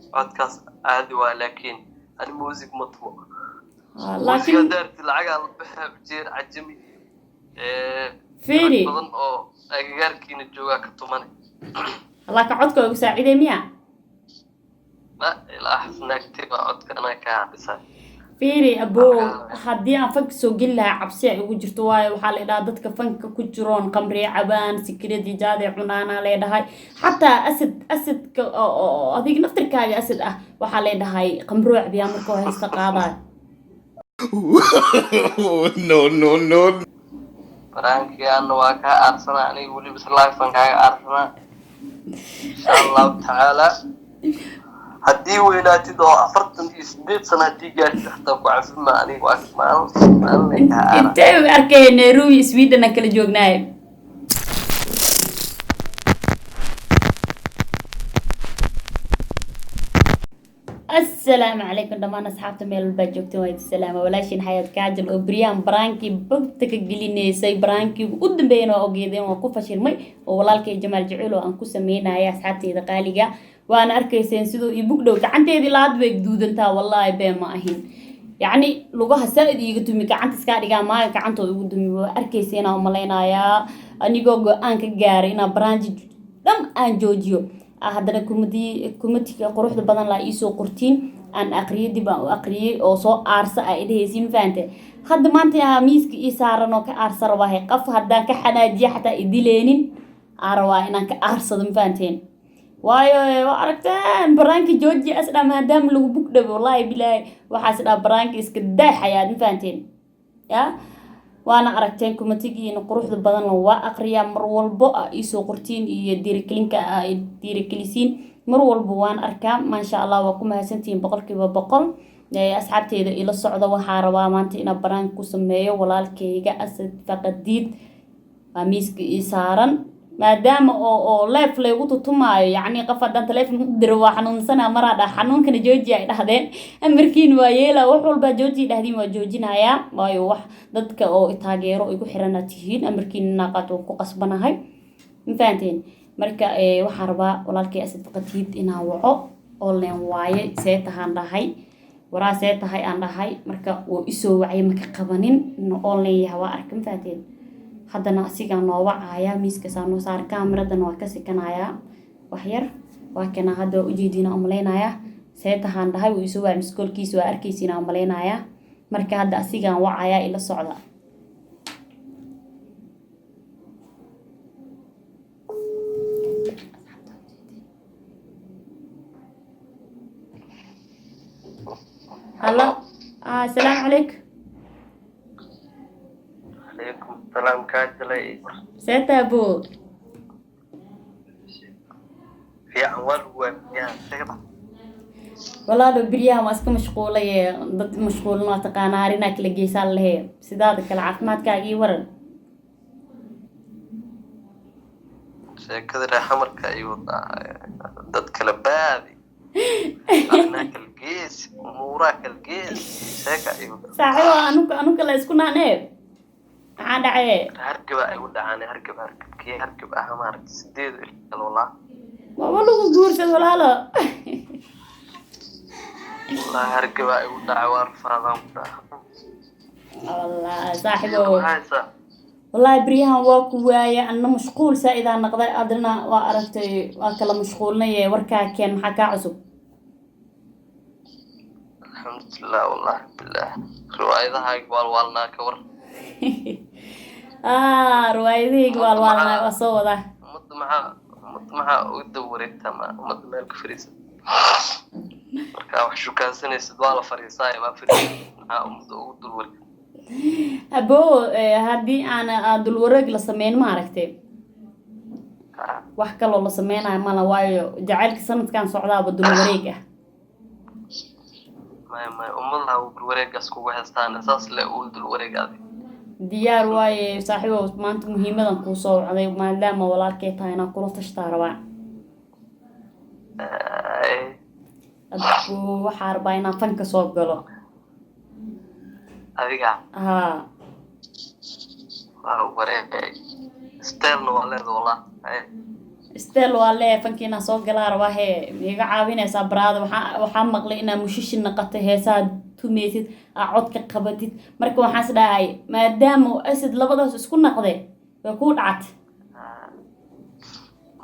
podcast عادي ولكن الموسيقى مطموع موسيقى لكن دارت العقل بجير عجمي فيري بدن oo agagaarkiina jooga ka tumanay laakiin codka ugu saaciday miya la ilaa xafnaagtay baa codka anaa ka hadisay fiiri aboo haddii aan fanka soo geli lahaa cabsi ay ugu jirto waayo waxaa la idhaha dadka fanka ku jiroon qamriye cabaan sikiradii jaadee cunaana leedhahay xataa asadka oo adiga naftirkaaga asad ah waxaa leedhahay qamroo cabiyaa markoo haysta qaadayo no. baraankiyaana waa kaa aarsanaa aniga weliba islaafan kaaga aarsanaa insha allahu tacaala haddii weynaatid oo 48 sano haddii gaartid xataa ku cafima aniga waa maalin kaa aara intee u arkay Nairobi Sweden aan kala joognaay السلام عليكم دمان أصحابتي ميل الباجوكتي وايد السلامة ولاشين حياة كاجل وبريان برانكي بقتك قلينيسي برانكي قدام بينو أوجيدين وكوفا شرمي وولالكي جمال جعلو أنكو سمينا يا أصحابتي إذا قاليقا وأنا أركيسين سيدو يبقدو كعنتي دي لاد بيقدود انتا والله بين ما أهين يعني لغوها سائد يقدومي كعنت سكاريقا ما كعنتو يقدومي وأركيسين ومالينا يا أنيقو أنك قارينا برانجي دم أن جوجيو haddana kumatiga quruxda badan la iisoo qortiin aan aqriyo dib aan u aqriyay oo soo aarsa ay dhehaysiin faante hadda maanta yaa miiska ii saaran oo ka aarsa rabaa qaf haddaan ka xanaajiyo xataa idileenin aarwaa inaan ka aarsado faanteen waayo waa aragtaan baraanki jooji asdha maadaama lagu bugdhabo wallahi bilaahi waxaas dhaa baraanki iska daaxayaa faanteen ya وانا أركتين كومتيجي نقروح بدن وأقريا مرولبو إيسو قرتين يديركلينكا يديركليسين مرولبو وان أركام ما شاء الله وكما سنتين بقول كيف بقول أصحابتي إذا إلى الصعدة وحاروا ما أنت إن بران كوسمية ولا الكيجا أسد فقديد ميسك إسارا ما دام أو لاف ليوتو توما يعني قفدا تلاف دروا حنون سنة مرة حنون كان جوجي هذين أمريكين ويلا وحول بجوجي هذين وجوجين هيا وايو وح ضدك أو تاجروا يقول حرنا تهين أمريكين ناقاتو قصبنا هاي مفانتين مركا وحربا ولا الكي أسد فقديد إنها وعو أولين واي سيتهان هاي ورا سيتهاي أنا هاي مركا وإسوا وعي مكقبنين إنه أولين يهوا أركم فاتين haddana asiga noo wacaya miiska saano saar kaamiradan waa ka sikanaya wax yar waa kana hadda u jeedina umaleynaya seetahan dhahay uu soo waa miskoolkiisa waa arkaysiina umaleynaya marka hadda asiga wacaya ila socda hallo السلام عليكم سلام كاجلي ستابو في أول ويا سيدا والله بريها ما اسكو مشغولة ضد مشغول ما تقانا رينا كل جيسال له سدادك العافمات كاجي ورن كذا حمر كايو ضد كلبادي هناك الجيس وراك الجيس ساكا ايوه صحيح أنو كلا اسكنا نيب عاد عيه هركب أيوة دعاني هركب كي هركب أهمار سديد والله ما والله جورس ولا لا والله هركب أيوة دعوار فاضم والله صاحبه والله بريها واقوية أنا مشغول سائدا نقدر أدرنا وأردت وأكل مشغولنا وركا كان محكا عصب الحمد لله والله بالله رواية هاي والنا كور روايديك والله وصوده مطمحة ودورت تمام مطمئن كفريس marka wax shukaansanaysid waa la fariisaay ma fariis maxaa u dul wareeg abo hadii aan dul wareeg la sameyn ma aragtay wax kale oo la sameynayo ma la waayo jacaylka sanadkan socdaaba dul wareeg ah ma ummadna dul wareegas kugu heestaan asaas le uu dul wareegaadi diyaar waaye saaxiibo maanta muhiimadan ku soo wacday maadaama walaalkay tahay inaan kula tashtaa rabaa adku waxaa rabaa inaan fanka soo galo adiga waa wareegay style waa leedahay wallah استيل والله فنكينا soo galaa rabaa he iga caawinaysa baraada waxaan maqlay inaa mushishin naqatay heesaa tumeesid cod ka qabatid marka waxaan isdhahay maadaama asid labadaas isku naqday way ku dhacay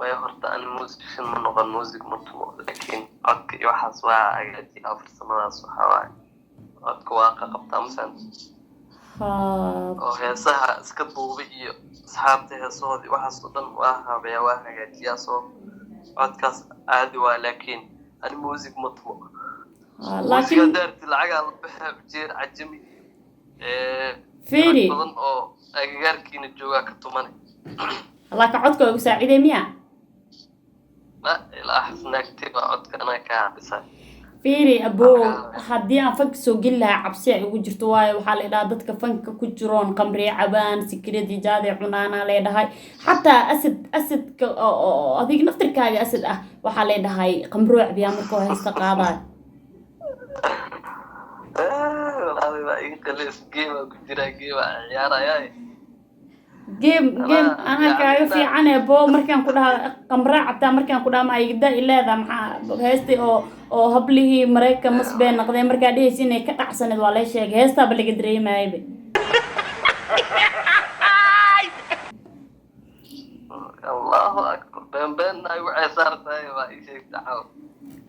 way horta aan musician ma noqon music ma tumo laakiin codka iyo waxaas waa agaati farsamadaas waxa waay codka waa qabtaa misan oo heesaha iska duubay iyo asxaabta heesoodii waxaas oo dhan waa habeeyaa waa hagaajiyaa soo codkaas caadi waa laakiin aan music ma tumo laakiin daarti lacag la bixin jeer cajami fiiri badan oo agagaarkiina jooga ka tumanay laakiin codka ugu saaciday miya ما إلى أحسن كتير عدك أنا كعبسة fiiri abo haddii aan fanka soo geli lahaa cabsi ay ugu jirto waayo waxaa la idhaha dadka fanka ku jiroon qamriye cabaan sikiradii jaade cunaana leedhahay xataa asidka oo adiga naftirkaaga asid ah waxaa leedhahay qamroo cabiyaa markoo haysta qaadaay والله ما يقلس جيم كجرا جيم عيارة ياي جيم أنا كافي عنه بو مركان كلها قمرة عبتا مركان كلها ما يقدر إلا إذا مع هستي أو هبله مريكا مصبين نقدر مركان دي سنة كأحسن ولا شيء هستا بلي قدري ما يبي الله أكبر بين أيوة عصار تاي ما يشيك تعاون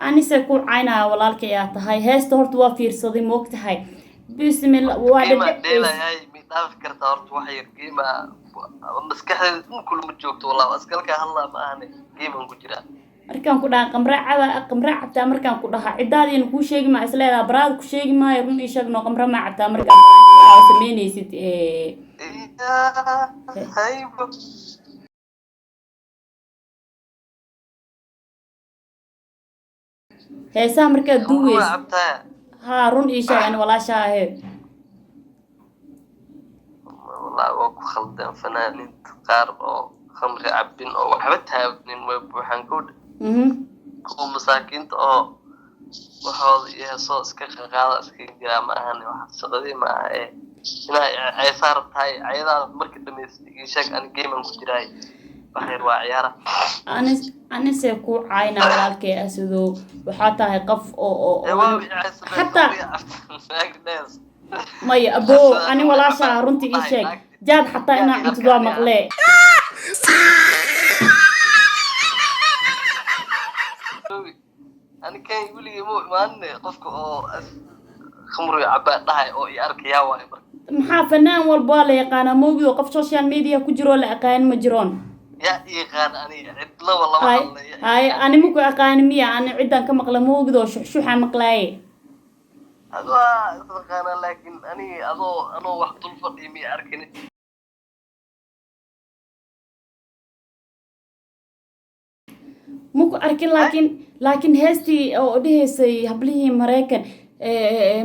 أنا سأكون عينا ولا الكيات هاي هست هرت وافير صدي موقت هاي بسم الله وادي ديلا هاي ميدان فكرت هرت وحير قيمة مسكحة كل متجوكت والله أسكالك هلا ما أنا قيمة كجرا markaan ku dhaha qamra cabtaa markaan ku dhaha cidaadina kuu sheegi maa isleedaha baraad ku sheegi maayo run ii sheegno qamra maa cabtaa markaan sameynaysid heesaa markaad duuweys haa run ii sheeg ani walaashaa ahe والله وأكو خلدان فنانين تقار خمر عبين أو وحبتها ابن وبوحان كود كو مساكين أو وحوض يهصوص كخغالة اسكين جرا معهاني وحد شغدي مع إيه هنا عيسار هاي عيدا مركز دميس يشاك أنا جيمان كجراي بخير وعيارة أنا سيكو عاينا والالكي أسدو وحاتا هاي قف أو حتى ماي أبو أنا ولا شهر رنتي إيشك جاد حتى أنا عم تدوا مغلي أنا كان يقول لي مو ما أني قفك أو خمر عباد ضحى أو يارك يا واي محا فنان والبالة يقانا موجود وقف سوشيال ميديا كجرو لأقاين مجرون يا يقان أنا عدلا والله هاي أنا مو كأقاين مية أنا عدان كمقلا موجود وشوحة مقلاي هذا أنا لكن أنا واحد طلفت يمي أركني مو أركن لكن هستي أو دهسي هبليه مريكن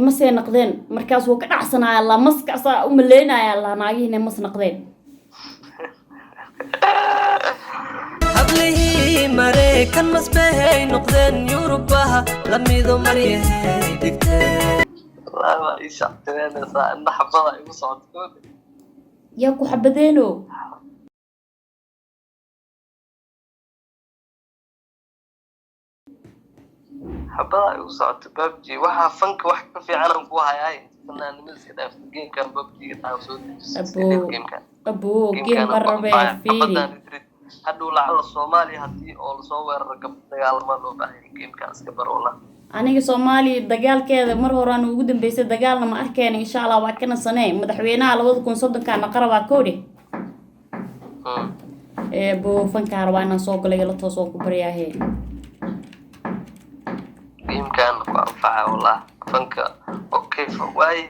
مسي نقدين مركز وكذا عصنا الله مسك عصا وملينا يلا ناقينا مس نقدين هبليه مريكن مسبه نقدين يوروبها لميدو مريه دكتور والله ما يشعتني أنا صار نحفظها يوصل ياكو حبدينو حبا يوصل ببجي وها فنك واحد في عالم قوها هاي فنان مزك ده في جيم كان ببجي تعال صوت أبو جيم قربة فيني هادو لعل الصومالي هدي أول صور ركب دجال ما لو بعدين جيم كان سكبر والله aniga Soomaali dagaalkeeda mar hore aan ugu dambeysay dagaalna ma arkeen insha Allah waa kana sanay madaxweynaha 2030 ka qaraba koodi boo fanka arwaana soo galay la toos oo ku bariyaahay يمكن أنفعه والله فنك أوكي فواي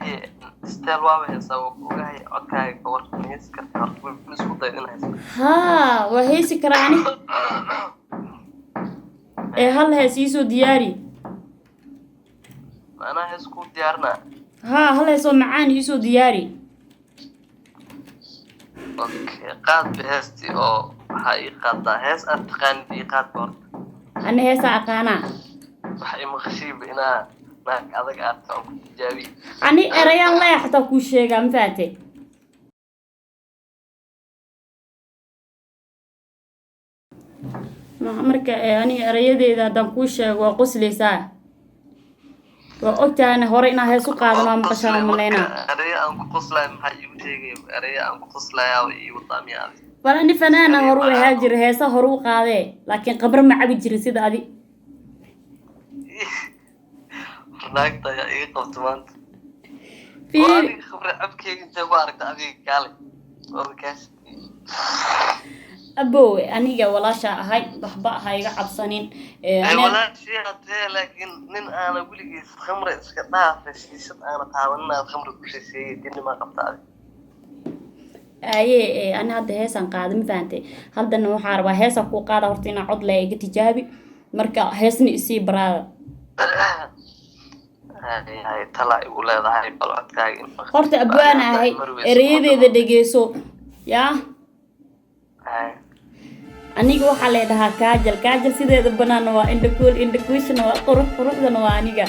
استيل واحد سووا وجاي أوكي كورت نيس كتر بنسبة ضيقنا ها وهي سكراني هل هسيسو دياري أنا هسكو ديارنا هل هسو معاني يسو دياري أوكي قاد بهستي أو هاي قاد هس أتقان دي قاد برد أنا هسا أقانا waxay maqashiib ina naag adag aad soo jaabi ani erayaan la xataa ku sheega ma faatay marka aniga erayadeeda haddaan kuu sheego waa qosleysaa waa ogtahay hore inaa hees u qaadan waa maqashaan malaynaa eraya aan ku qoslayo maxaa iigu sheegaya eraya aan ku qoslayaa iyo wadaamiyaa bal ani fanaana horu ahaa jira heesa horu u qaadee laakiin qabro ma cabi jirin sida adi naagta ayaa iga qabta maanta fiiri adiga khabre cabkeyga intee ku aragta adiga kaale warkaas abowe aniga walaasha ahay waxba ha iga cabsanin walaashii hatee laakiin nin aana weligiis khamre iska dhaafay shiishad aana taabanin aad khamre ku shisheeyay dinnimaa qabta adi aye ani hadda heesaan qaada ma fahantay haddana waxaa rabaa heesaan kuu qaada horta inaa cod leh iga tijaabi marka heesna isii baraada hay tala igu leedahay bal codkaaga horta abwaana ahay erayadeeda dhegeyso yaa aniga waxaa leedhahaa kaajal sideeda banaan waa indhakuushana waa quruxdana waa aniga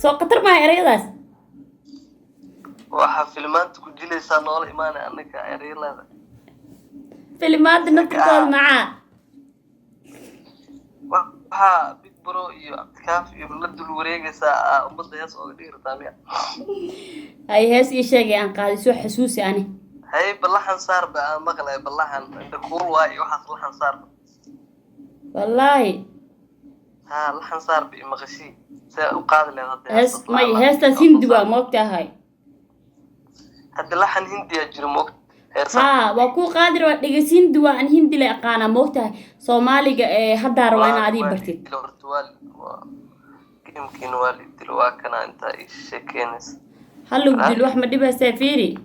soo khatar maaha erayadaas waxaa filimaanta ku jilaysaa noola imaanay anaga erayaleeda filimaanta naftirkooda macaa waxaa big bro iyo abdikaaf iyo la dul wareegaysaa ummadda hees ooga dhigi rataa miya hay hees ii sheegay aan qaaday soo xasuusi ani hay balaxan saar ba aan maqlay balaxan indhakuul waa iyo waxaas laxan saar wallaahi ha laxan saar ba imaqashii see u qaadi leed hadda hees may heestaas hindi waa moogtahay hadda laxan hindiyaa jira moogta ها وكو قادر ودغسين دوا ان هندي لا اقانا موقتها سوماليغا هدا روانا ادي برتي يمكن والد الواكنا انت شكينس هلو بدل واحد دبا سافيري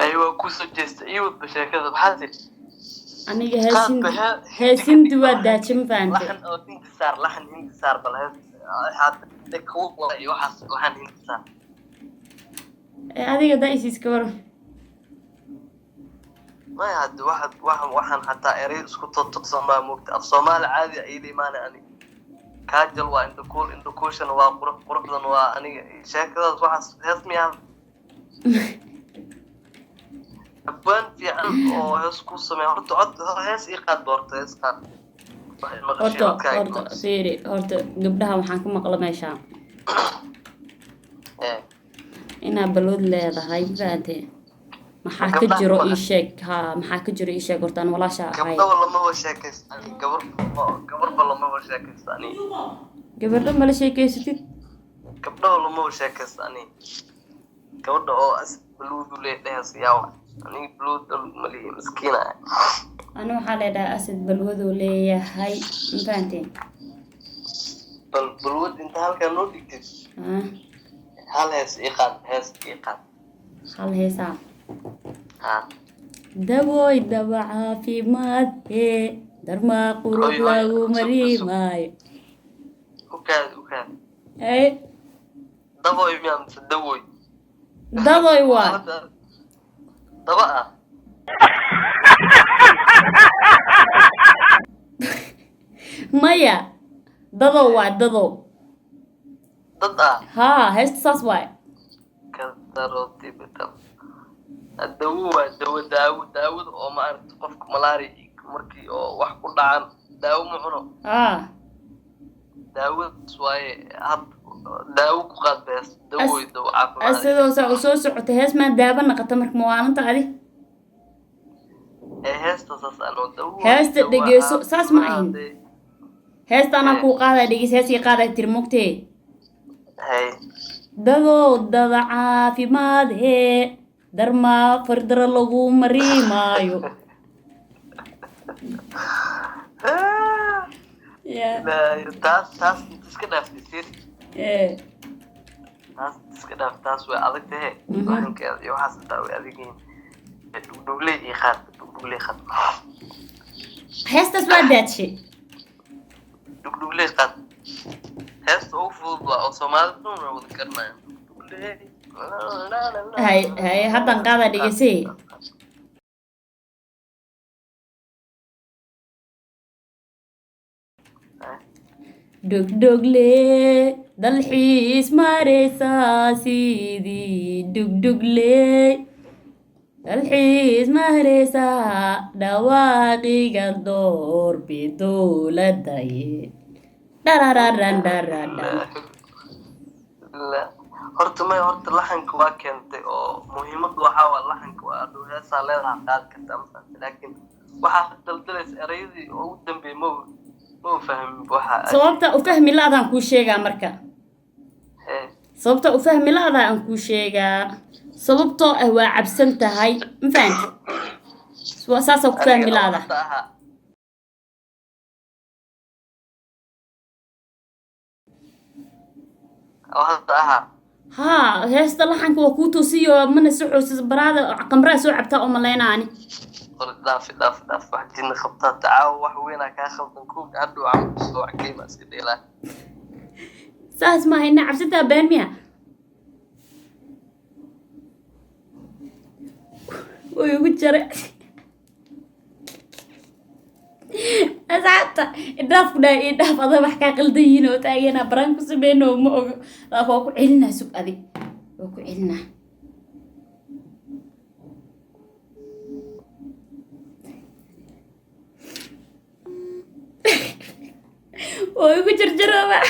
ايوه كوسو جست ايوه بشكل بحاجه انا هاسين دوا داتشم فانت لحن هندي صار بل حتى دكو وحس لحن هندي صار adiga daisis ka war ما يهد واحد حتى اريد اسكو تصما موقت اف صومال عادي ايدي ماني اني كاجل واندكوشن وقرقدن واني شاكداس واحد هسمي ابان في عن او هسكو سمي هرت هس ايقاد دورت هس قاد horta fiiri horta gabdhaha waxaan ka maqla meeshaan inaa balood leedahay faante maxaa ka jiro ii sheeg maxaa ka jiro ii sheeg hortaan walaasha ahay gabadha lama sheekaystaan gabadha lama sheekaystaan gabadha ma la sheekaysatid gabadha lama sheekaystaan gabadha oo as balood leedahay siyawa ani balood mali miskiina ana waxaa leedahay asad balwadu leeyahay faante balwad inta halka noo dhigtid هل هيس إيقاد هل هيسا دبوي دبعا في ماده درما قروب له مريماي وكاد اي دبوي ميام دبوي وان دبعا مايا ددو ها هست صاص واي كثرتي بتم داود oo ma aragto qofka malaari markii oo wax ku dhacan daawo ma cuno daawad waaye daawo ku qaadbees daawada caafimaad asidoo soo socota hees ma daaba naqata marka maalinta adi heesta saas anoo daawo heesta dhageyso saas ma ahin heesta ana ku qaaday heesii qaaday tirmugtee هاي dada caafimaad darmaa fardara lagu mariimaayo taas iska dhaaftay sir taas iska dhaaf taas way adag tahay waxankeeda iyo waxaas taa way adigeen dhugdhugley qaad heestas waa daadshay dhugdhugley qaad heesta ugu fudud waa oo Soomaalida dhan wada garanayaan hay haddaan qaada dhigisay dhugdhugle dalxiis mareysaa sidii dhugdhugle dalxiis ma helaysaa dhawaaqiga door bidowladaye dharararan dhararan la horta laxanka waa keentay oo muhiimadu waxaa waa laxanka waa aduu heesaa leedaha qaad karta masaanta laakiin waxaa ka daldalaysa erayadii oo ugu dambeeyay ma fahmin waxa sababta u fahmi laadaan kuu sheegaa marka sababta u fahmi laada aan kuu sheegaa sababtoo ah waa cabsan tahay ma fahanti waa saasa ku fahmi laada ها هسه لحنك وكوتو سيو من السحوس برادة قمرة سو عبتا مليناني داف وحدين خبطات تعاو وحوينا كاخذ نكون عدو عم سوع كيما سيديلا ساس ما هنا عبستا بين ميا ويقول جرى أزعت الداف ده الداف هذا بحكي قلدين وتاجينا برانكو سبينه ومو أبوكو علنا سوق أدي أبوكو علنا ويقول جرجرة بقى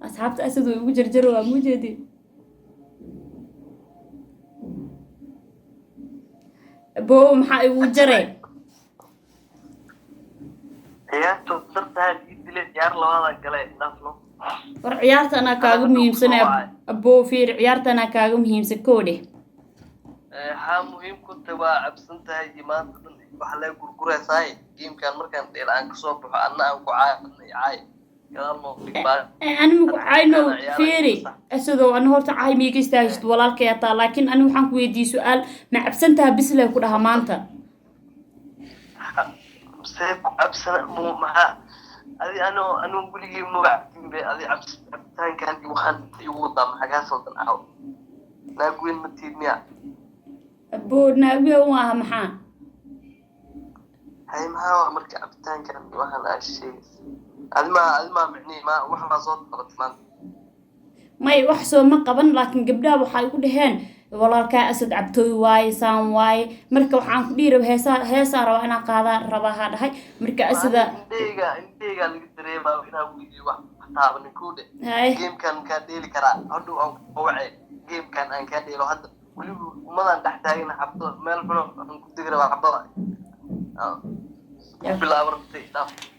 أصحابت أسد ويقول جرجرة مو جدي بو محا وجري عيارته صرتها جدلت عيار لوادا قلي دافنو war ciyaarta ana kaaga muhiimsan aboo fiir ciyaarta ana kaaga muhiimsan koodhe ها مهم كنت وعبسن تهاي ما وحلا gurguraysaay geemkan markaan dheelaan ka soo baxo anna aan ku caay أنا عاينو فيري أسدو أنا هرت عاي ميجي استاجد ولا الكياتا لكن أنا وحنا كويدي سؤال مع أبسنتها بس له كلها مانتا سيب أبسن مو مها هذه أنا أقول لي مو هذه أبسن كان يوخان يوضع مع جاسل تنعو ناقوين متينيا أبو ناقوي وها محا هاي ما مرك أبسن كان يوخان أشيء هذا ما معني ما وحنا صوت قبطمان ما يوحسو ما قبل لكن قبلها وحاي كل هين والله كأسد عبتوي واي سام واي مركب وحنا كبير وهيسا روا أنا قاعدة روا هذا هاي مركب أسد إنتيجا اللي قدري ما فينا ويجي واحد حتى بنكودة جيم كان ديلي كرا هدو أو وعي جيم كان أن كان ديلو هذا كله ما نحتاجين حبة مال فلو نقدر حبة بلا برتي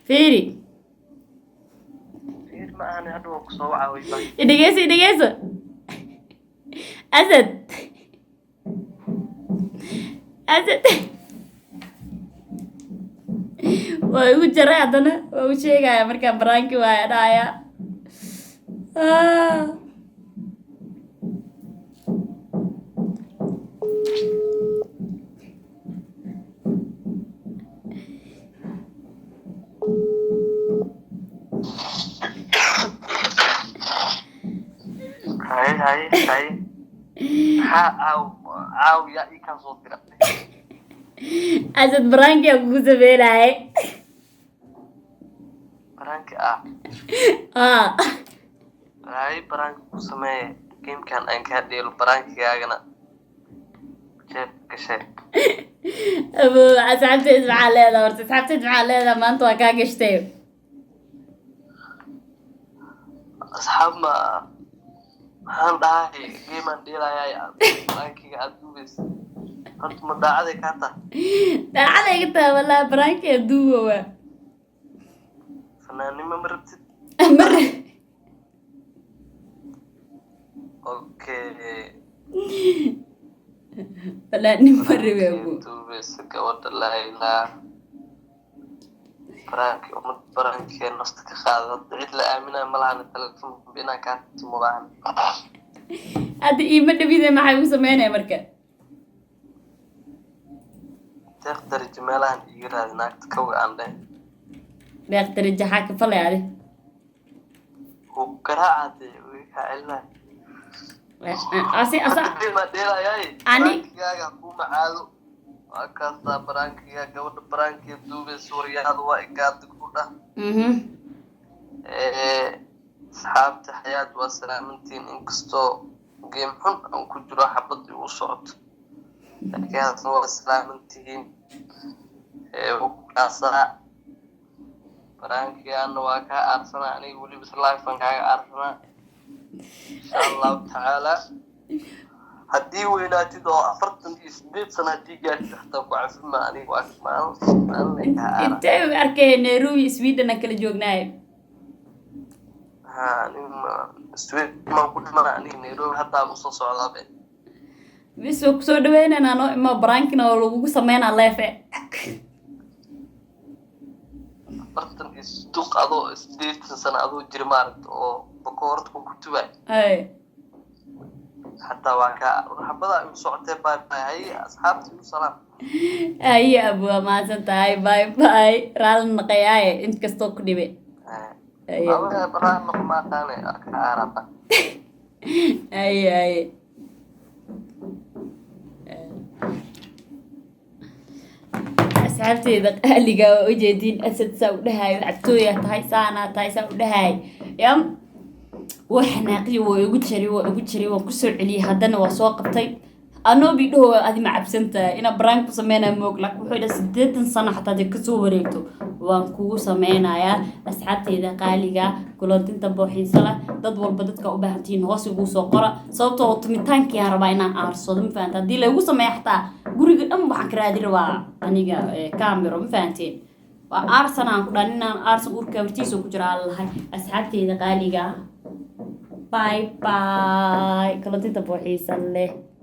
فيري ما أنا أدوك صوعة ويبقى إدجاز أسد ويقول جرى عندنا وشيء جاي مركب برانكي ويا هاي عاو يا كان صوت كده أسد برانكي أقول زبيرة هاي برانكي هاي برانكي سماه كم كان أنك ديل برانكي أجنا كيف كشيء أبو أصحاب تسمع عليه ورت أصحاب تسمع عليه ما أنت وكاكشتيو أصحاب ما waxaan dhahay geeman dheelayaa brankiga aduubis horta ma daacaday ka taa daacaday ka taa wala branki aduuwa fanaanimo ma rabtid okay fanaanimo ma rabi abu aduubis gabadha layla branki umad branki nafta ka qaado cid la aamina malahan telefoon bina ka tumubaan هذا إيه ما تبي ذا ما حيوي سمينا مركب تقدر جمالها يجرى هناك تكوي عنده بيقدر الجحاك فلي عليه هو قراءة ويكعلنا أسي ما ديلا ياي أني يا قوم عادو أكاسا برانكي يا قود برانكي دوبي سوريا هذا وإيقاد كودا أصحاب تحيات والسلامتين إنكستو جيم حن أو كجرا حبض وصوت لكن هو السلام انتهين وكاسا برانكي أنا وكا أرسنا أنا يقولي بس الله يفنكا أرسنا إن شاء الله تعالى هدي ويناتي دو أفرطن إسديد سنة هدي قاعد تحتوك وعفما أني وأكما انت أركي نيروبي سويدن كلا جوجناي ها أنا سويد ما كل ما أني نيروبي حتى أبصص على بيت بس وكسو دوينا أنا إما برانكنا ولو سمينا لافع أفرطن إسدوق أدو إسديد سنة أدو جرمارد أو بكورت كتبة أي حتى وكا حبضا يوصعتي باي باي أصحابتي وسلام أي أبو ما سنتاي باي باي رال نقياي انت كستوك ديبي أي أنا برا ما كان أعرف أي أصحابتي إذا قالوا وجدين أسد سودهاي وعبتويا تاي سانا تاي سودهاي يوم وحناقي ويقول شري وكسر عليه هذا وسوقتي أنا بيدو هذه معبسنتا إن برانك سمينا موكلك وحيد سديت سنة حتى تكسو وريكتو وانكو سمينا يا أصحابتي إذا قالوا كلنت أنت بوحي سلا ضد والبدتك وبهتين هوس يقول سوقرا صوته وطمتان كي هرباينا أرصد مفانتا دي لو سمي حتى قريق أم بحكرا دي روا أنيقا كاميرا مفانتين وأرسنا كلنا أرس أوركا ورتيسو كجرا الله أصحابتي إذا قالوا باي باي كلنت أنت بوحي سلا